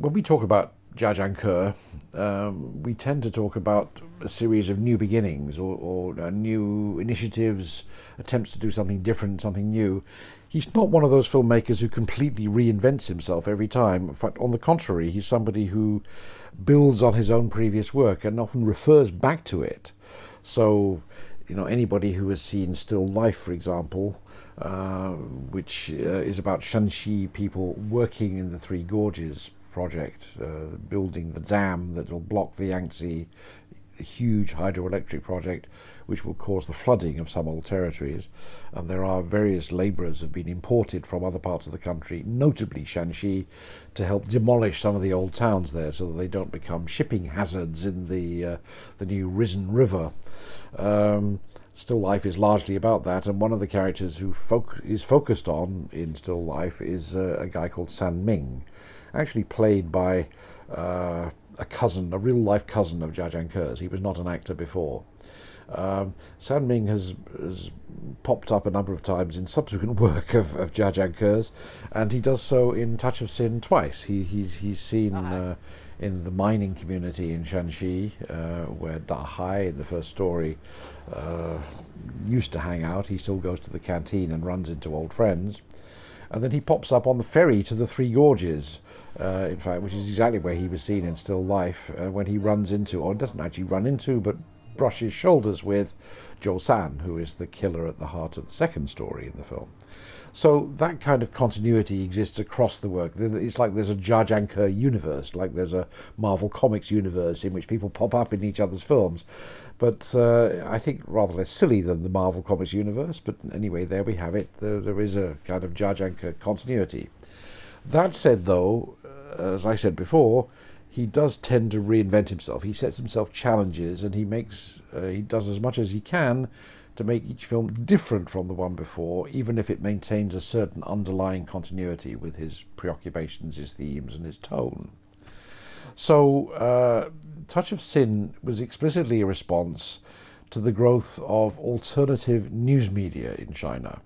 when we talk about Jia we tend to talk about a series of new beginnings or new initiatives, attempts to do something different, something new. He's not one of those filmmakers who completely reinvents himself every time. In fact, on the contrary, he's somebody who builds on his own previous work and often refers back to it. So, anybody who has seen Still Life, for example, which is about Shanxi people working in the Three Gorges project, building the dam that will block the Yangtze, a huge hydroelectric project which will cause the flooding of some old territories. And there are various labourers have been imported from other parts of the country, notably Shanxi, to help demolish some of the old towns there so that they don't become shipping hazards in the new risen river. Still Life is largely about that, and one of the characters who is focused on in Still Life is a guy called San Ming, actually played by a cousin, a real-life cousin of Jia Zhangke's. He was not an actor before. San Ming has popped up a number of times in subsequent work of Jia Zhangke's, and he does so in Touch of Sin twice. He's seen in the mining community in Shanxi, where Da Hai, in the first story, used to hang out. He still goes to the canteen and runs into old friends. And then he pops up on the ferry to the Three Gorges, in fact, which is exactly where he was seen in Still Life, when he runs into, or doesn't actually run into, but brushes shoulders with Zhou San, who is the killer at the heart of the second story in the film. So that kind of continuity exists across the work. It's like there's a Jia Zhangke universe, like there's a Marvel Comics universe in which people pop up in each other's films. But I think rather less silly than the Marvel Comics universe. But anyway, there we have it. There is a kind of Jia Zhangke continuity. That said, though, as I said before, he does tend to reinvent himself. He sets himself challenges, and he does as much as he can to make each film different from the one before, even if it maintains a certain underlying continuity with his preoccupations, his themes, and his tone. So, Touch of Sin was explicitly a response to the growth of alternative news media in China.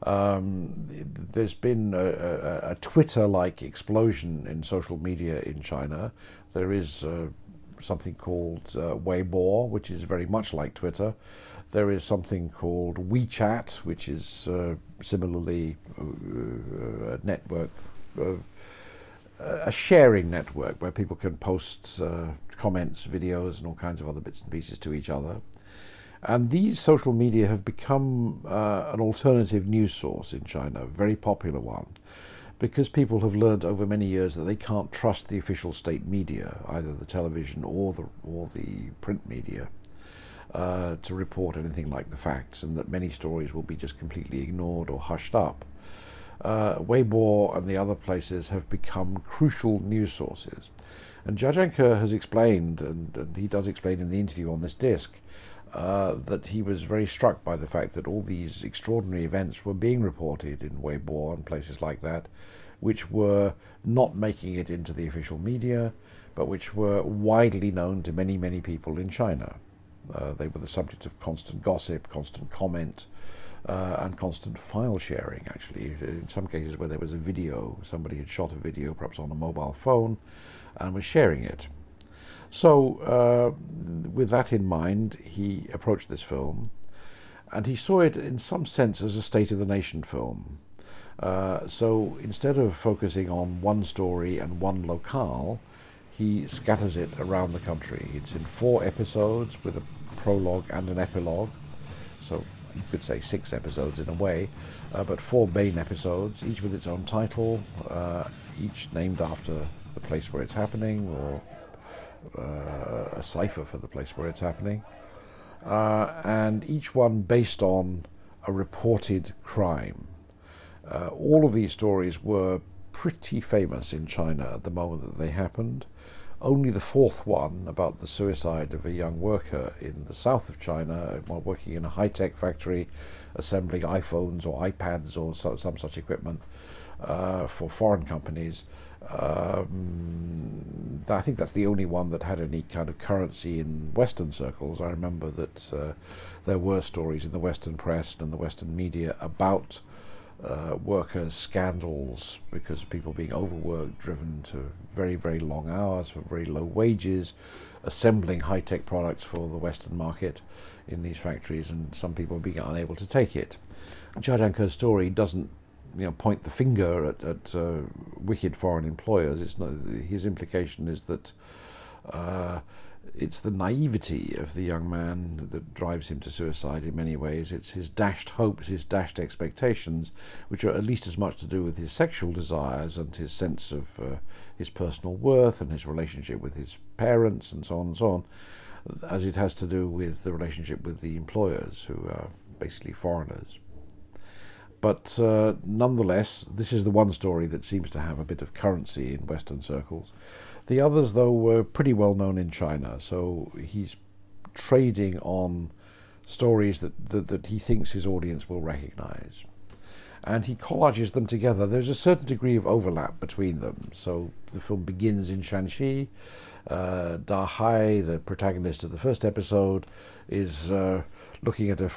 There's been a Twitter-like explosion in social media in China. There is something called Weibo, which is very much like Twitter. There is something called WeChat, which is similarly a network, a sharing network where people can post comments, videos, and all kinds of other bits and pieces to each other. And these social media have become an alternative news source in China, a very popular one, because people have learned over many years that they can't trust the official state media, either the television or the print media, to report anything like the facts, and that many stories will be just completely ignored or hushed up. Weibo and the other places have become crucial news sources. And Jia Zhangke has explained, and he does explain in the interview on this disc, that he was very struck by the fact that all these extraordinary events were being reported in Weibo and places like that, which were not making it into the official media, but which were widely known to many, many people in China. They were the subject of constant gossip, constant comment, and constant file sharing, actually. In some cases where there was a video, somebody had shot a video, perhaps on a mobile phone, and was sharing it. So, with that in mind, he approached this film, and he saw it in some sense as a State of the Nation film. So, instead of focusing on one story and one locale, he scatters it around the country. It's in 4 episodes with a prologue and an epilogue. So, you could say 6 episodes in a way, but 4 main episodes, each with its own title, each named after the place where it's happening, or a cipher for the place where it's happening, and each one based on a reported crime. All of these stories were pretty famous in China at the moment that they happened. Only the 4th one, about the suicide of a young worker in the south of China while working in a high-tech factory assembling iPhones or iPads or some such equipment for foreign companies. I think that's the only one that had any kind of currency in Western circles. I remember that there were stories in the Western press and the Western media about workers' scandals because of people being overworked, driven to very, very long hours for very low wages, assembling high-tech products for the Western market in these factories, and some people being unable to take it. Jia Zhangke's story doesn't point the finger at wicked foreign employers. It's not, his implication is that it's the naivety of the young man that drives him to suicide in many ways. It's his dashed hopes, his dashed expectations, which are at least as much to do with his sexual desires and his sense of his personal worth and his relationship with his parents and so on and so on, as it has to do with the relationship with the employers, who are basically foreigners. But nonetheless, this is the one story that seems to have a bit of currency in Western circles. The others, though, were pretty well known in China, so he's trading on stories that he thinks his audience will recognize. And he collages them together. There's a certain degree of overlap between them. So the film begins in Shanxi. Da Hai, the protagonist of the first episode, is looking at a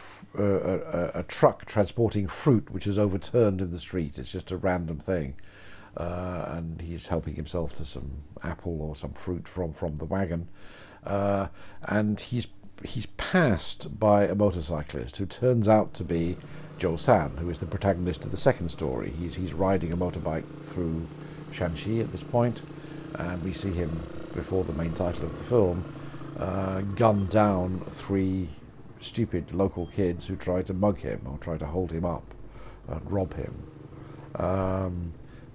truck transporting fruit which is overturned in the street. It's just a random thing. And he's helping himself to some apple or some fruit from the wagon. And he's passed by a motorcyclist who turns out to be Zhou San, who is the protagonist of the second story. He's riding a motorbike through Shanxi at this point, and we see him, before the main title of the film, gun down 3 stupid local kids who try to mug him or try to hold him up and rob him,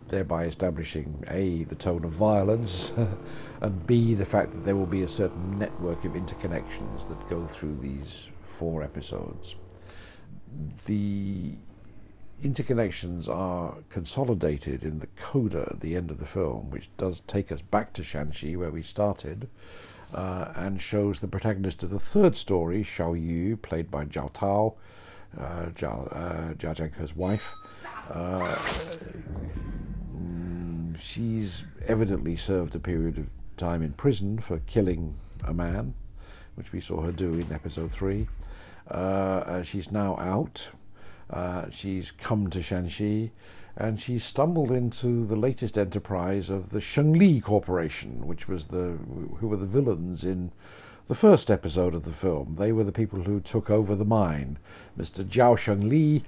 thereby establishing A, the tone of violence, and B, the fact that there will be a certain network of interconnections that go through these 4 episodes. The interconnections are consolidated in the coda at the end of the film, which does take us back to Shanxi, where we started, and shows the protagonist of the third story, Xiao Yu, played by Zhao Tao, Jia Zhangke's wife. She's evidently served a period of time in prison for killing a man, which we saw her do in episode 3. She's now out. She's come to Shanxi, and she's stumbled into the latest enterprise of the Shengli Corporation, which was who were the villains in the first episode of the film. They were the people who took over the mine. Mr. Jiao Shengli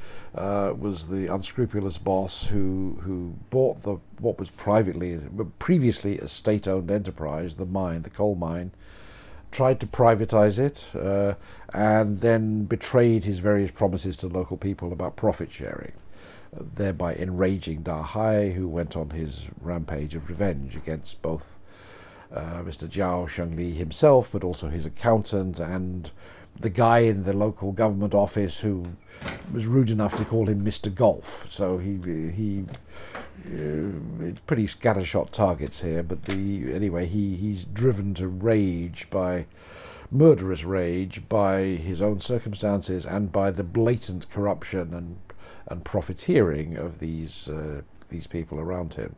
was the unscrupulous boss who bought what was previously a state-owned enterprise, the mine, the coal mine, tried to privatize it, and then betrayed his various promises to local people about profit sharing, thereby enraging Da Hai, who went on his rampage of revenge against both Mr. Jiao Shengli himself, but also his accountant and the guy in the local government office who was rude enough to call him Mr. Golf. So it's pretty scattershot targets here, but anyway, he's driven to murderous rage by his own circumstances and by the blatant corruption and profiteering of these people around him.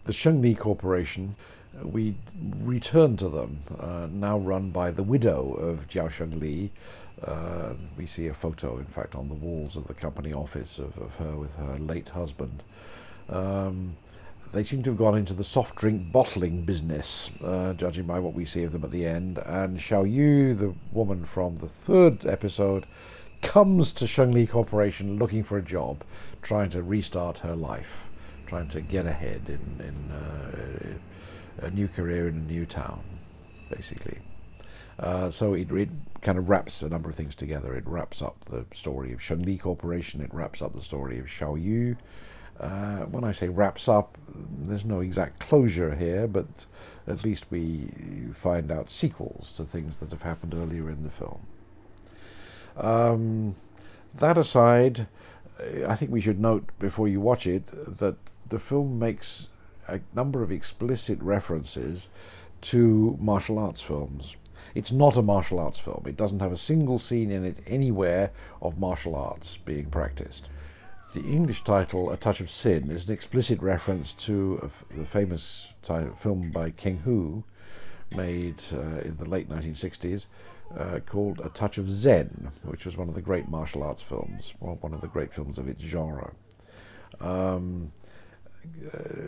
The Shengli Corporation, we return to them, now run by the widow of Jiao Shengli. We see a photo, in fact, on the walls of the company office of her with her late husband. They seem to have gone into the soft drink bottling business, judging by what we see of them at the end. And Xiao Yu, the woman from the third episode, comes to Shengli Corporation looking for a job, trying to restart her life, trying to get ahead in a new career in a new town, basically. So it kind of wraps a number of things together. It wraps up the story of Shengli Corporation, it wraps up the story of Xiao Yu. When I say wraps up, there's no exact closure here, but at least we find out sequels to things that have happened earlier in the film. That aside, I think we should note before you watch it that the film makes a number of explicit references to martial arts films. It's not a martial arts film. It doesn't have a single scene in it anywhere of martial arts being practiced. The English title, A Touch of Sin, is an explicit reference to a famous film by King Hu, made in the late 1960s, called A Touch of Zen, which was one of the great martial arts films, or one of the great films of its genre. Um,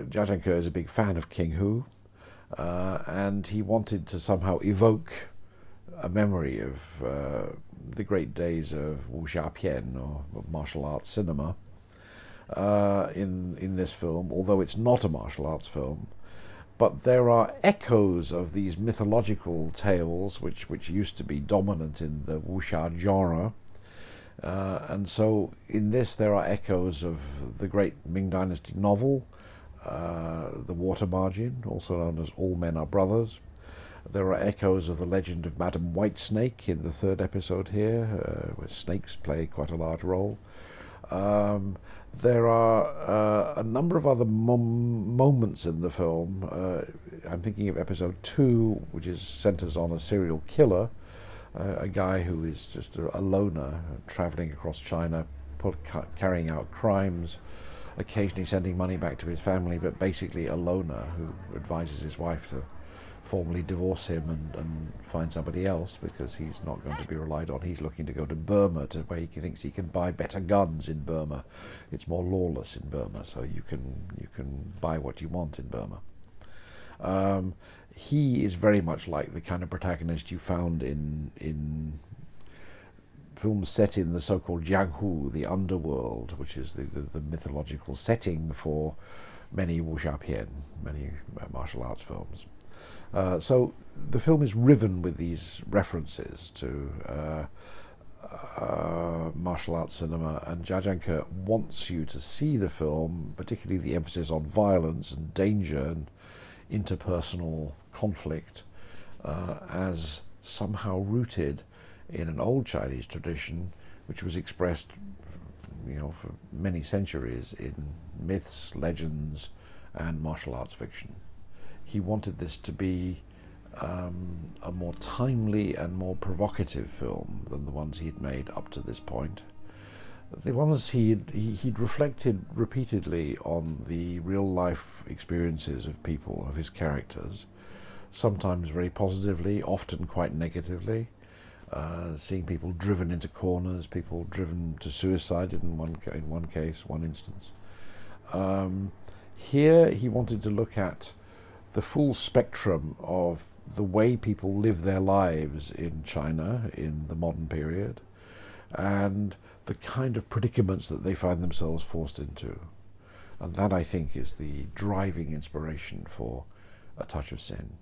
Jia Zhangke is a big fan of King Hu, and he wanted to somehow evoke a memory of the great days of wuxia pian, or martial arts cinema, in this film, although it's not a martial arts film. But there are echoes of these mythological tales which used to be dominant in the wuxia genre. And so in this there are echoes of the great Ming Dynasty novel, The Water Margin, also known as All Men Are Brothers. There are echoes of the legend of Madam Whitesnake in the third episode here, where snakes play quite a large role. There are a number of other moments in the film. I'm thinking of episode 2, which centers on a serial killer, a guy who is just a loner traveling across China, carrying out crimes, occasionally sending money back to his family, but basically a loner who advises his wife to formally divorce him and find somebody else, because he's not going to be relied on. He's looking to go to Burma, to where he thinks he can buy better guns in Burma. It's more lawless in Burma, so you can buy what you want in Burma. He is very much like the kind of protagonist you found in films set in the so-called Jianghu, the underworld, which is the mythological setting for many wuxia pian, many martial arts films. So the film is riven with these references to martial arts cinema, and Jia Zhangke wants you to see the film, particularly the emphasis on violence and danger and interpersonal conflict, as somehow rooted in an old Chinese tradition which was expressed, for many centuries in myths, legends, and martial arts fiction. He wanted this to be a more timely and more provocative film than the ones he'd made up to this point. The ones he'd reflected repeatedly on the real life experiences of people, of his characters, sometimes very positively, often quite negatively. Seeing people driven into corners, people driven to suicide in one case, one instance. Here he wanted to look at the full spectrum of the way people live their lives in China in the modern period, and the kind of predicaments that they find themselves forced into. And that, I think, is the driving inspiration for A Touch of Sin.